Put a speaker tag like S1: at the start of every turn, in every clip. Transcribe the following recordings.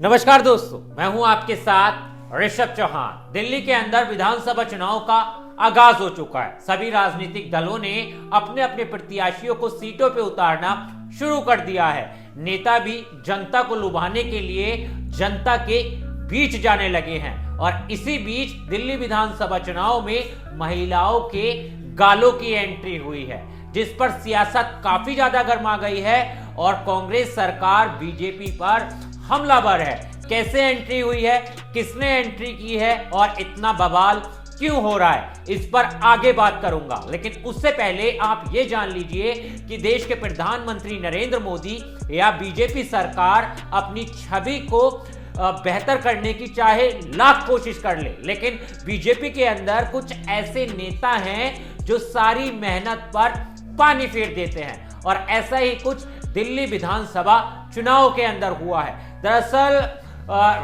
S1: नमस्कार दोस्तों, मैं हूं आपके साथ ऋषभ चौहान। दिल्ली के अंदर विधानसभा चुनाव का आगाज हो चुका है। सभी राजनीतिक दलों ने अपने अपने प्रत्याशियों को सीटों पे उतारना शुरू कर दिया है। नेता भी जनता को लुभाने के लिए जनता के बीच जाने लगे हैं और इसी बीच दिल्ली विधानसभा चुनाव में महिलाओं के गालों की एंट्री हुई है, जिस पर सियासत काफी ज्यादा गर्मा गई है और कांग्रेस सरकार बीजेपी पर हमलावर है। कैसे एंट्री हुई है, किसने एंट्री की है और इतना बवाल क्यों हो रहा है, इस पर आगे बात करूंगा। लेकिन उससे पहले आप ये जान लीजिए कि देश के प्रधानमंत्री नरेंद्र मोदी या बीजेपी सरकार अपनी छवि को बेहतर करने की चाहे लाख कोशिश कर ले, लेकिन बीजेपी के अंदर कुछ ऐसे नेता हैं जो सारी मेहनत पर पानी फेर देते हैं और ऐसा ही कुछ दिल्ली विधानसभा चुनाव के अंदर हुआ है। दरअसल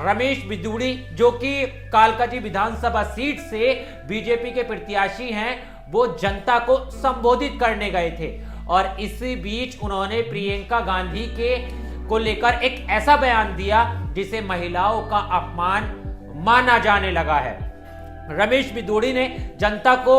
S1: रमेश बिधूड़ी, जो कि कालकाजी विधानसभा सीट से बीजेपी के प्रत्याशी हैं, वो जनता को संबोधित करने गए थे और इसी बीच उन्होंने प्रियंका गांधी को लेकर एक ऐसा बयान दिया जिसे महिलाओं का अपमान माना जाने लगा है। रमेश बिधूड़ी ने जनता को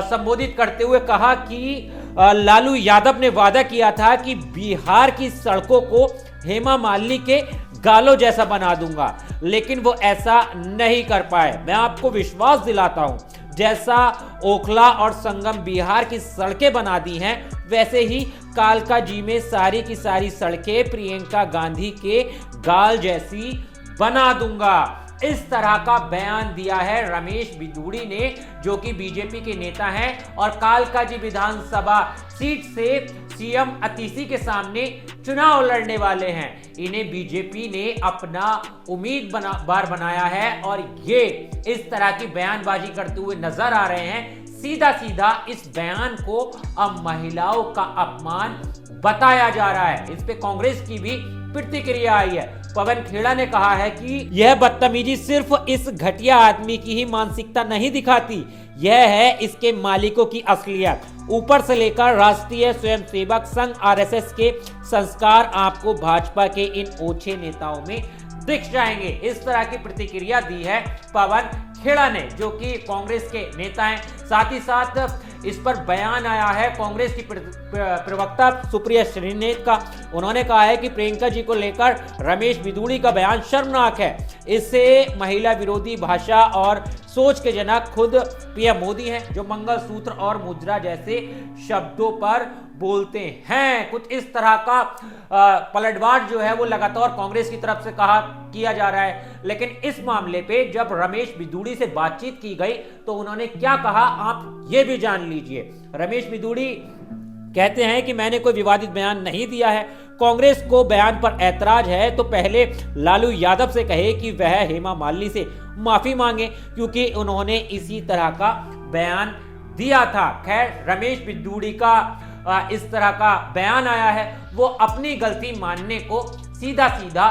S1: संबोधित करते हुए कहा कि लालू यादव ने वादा किया था कि बिहार की सड़कों को हेमा मालिनी के गालों जैसा बना दूंगा, लेकिन वो ऐसा नहीं कर पाए। मैं आपको विश्वास दिलाता हूं, जैसा ओखला और संगम बिहार की सड़कें बना दी हैं, वैसे ही कालकाजी में सारी की सारी सड़कें प्रियंका गांधी के गाल जैसी बना दूंगा। इस तरह का बयान दिया है रमेश बिधूड़ी ने, जो कि बीजेपी के नेता हैं और कालकाजी विधानसभा सीट से सीएम अतीसी के सामने चुनाव लड़ने वाले हैं। इन्हें बीजेपी ने अपना उम्मीदवार बनाया है और ये इस तरह की बयानबाजी करते हुए नजर आ रहे हैं। सीधा सीधा इस बयान को अब महिलाओं का अपमान बताया जा रहा है। इस पे कांग्रेस की भी प्रतिक्रिया आई है। पवन खेड़ा ने कहा है कि यह बदतमीजी सिर्फ इस घटिया आदमी की ही मानसिकता नहीं दिखाती, यह है इसके मालिकों की असलियत। ऊपर से लेकर राष्ट्रीय स्वयंसेवक संघ आरएसएस के संस्कार आपको भाजपा के इन ओछे नेताओं में दिख जाएंगे। इस तरह की प्रतिक्रिया दी है पवन खेड़ा ने, जो कि कांग्रेस के नेता हैं। साथ ही साथ इस पर बयान आया है कांग्रेस की प्रवक्ता सुप्रिया श्रीनेत का। उन्होंने कहा है कि प्रियंका जी को लेकर रमेश बिधूड़ी का बयान शर्मनाक है। इससे महिला विरोधी भाषा और सोच के जनक खुद पीएम मोदी हैं, जो मंगलसूत्र और मुद्रा जैसे शब्दों पर बोलते हैं। कुछ इस तरह का पलटवार जो है वो लगातार कांग्रेस की तरफ से किया जा रहा है। लेकिन इस मामले पे जब रमेश बिधूड़ी से बातचीत की गई तो उन्होंने क्या कहा, आप ये भी जान लीजिए। रमेश बिधूड़ी कहते हैं कि मैंने कोई विवादित बयान नहीं दिया है। कांग्रेस को बयान पर ऐतराज है तो पहले लालू यादव से कहे कि वह हेमा मालिनी से माफी मांगे, क्योंकि उन्होंने इसी तरह का बयान दिया था। खैर, रमेश बिधूड़ी का इस तरह का बयान आया है, वो अपनी गलती मानने को सीधा सीधा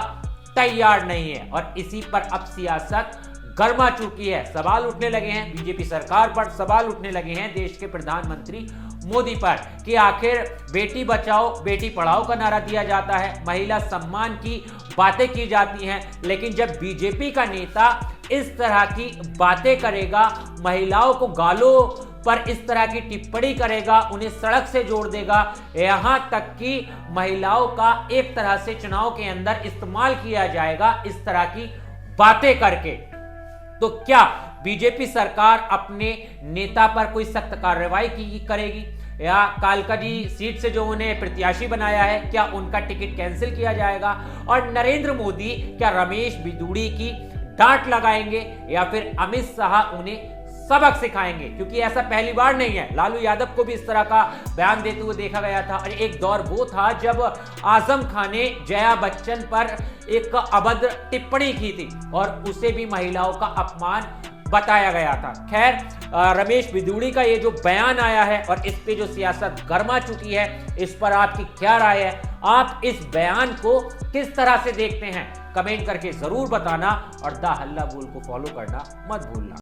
S1: तैयार नहीं है और इसी पर अब सियासत गर्मा चुकी है। सवाल उठने लगे हैं बीजेपी सरकार पर, सवाल उठने लगे हैं देश के प्रधानमंत्री मोदी पर कि आखिर बेटी बचाओ बेटी पढ़ाओ का नारा दिया जाता है, महिला सम्मान की बातें की जाती हैं, लेकिन जब बीजेपी का नेता इस तरह की बातें करेगा, महिलाओं को गालों पर इस तरह की टिप्पणी करेगा, उन्हें सड़क से जोड़ देगा, यहां तक कि महिलाओं का एक तरह से चुनाव के अंदर इस्तेमाल किया जाएगा इस तरह की बातें करके, तो क्या बीजेपी सरकार अपने नेता पर कोई सख्त कार्रवाई करेगी या कालकाजी सीट से जो उन्हें प्रत्याशी बनाया है, क्या उनका टिकट कैंसिल किया जाएगा और नरेंद्र मोदी क्या रमेश बिधूड़ी की डांट लगाएंगे या फिर अमित शाह उन्हें सबक सिखाएंगे? क्योंकि ऐसा पहली बार नहीं है। लालू यादव को भी इस तरह का बयान देते हुए देखा गया था और एक दौर वो था जब आजम खान ने जया बच्चन पर एक अभद्र टिप्पणी की थी और उसे भी महिलाओं का अपमान बताया गया था। खैर, रमेश बिधूड़ी का ये जो बयान आया है और इस पे जो सियासत गर्मा चुकी है, इस पर आपकी क्या राय है? आप इस बयान को किस तरह से देखते हैं? कमेंट करके जरूर बताना और द हल्ला बोल को फॉलो करना मत भूलना।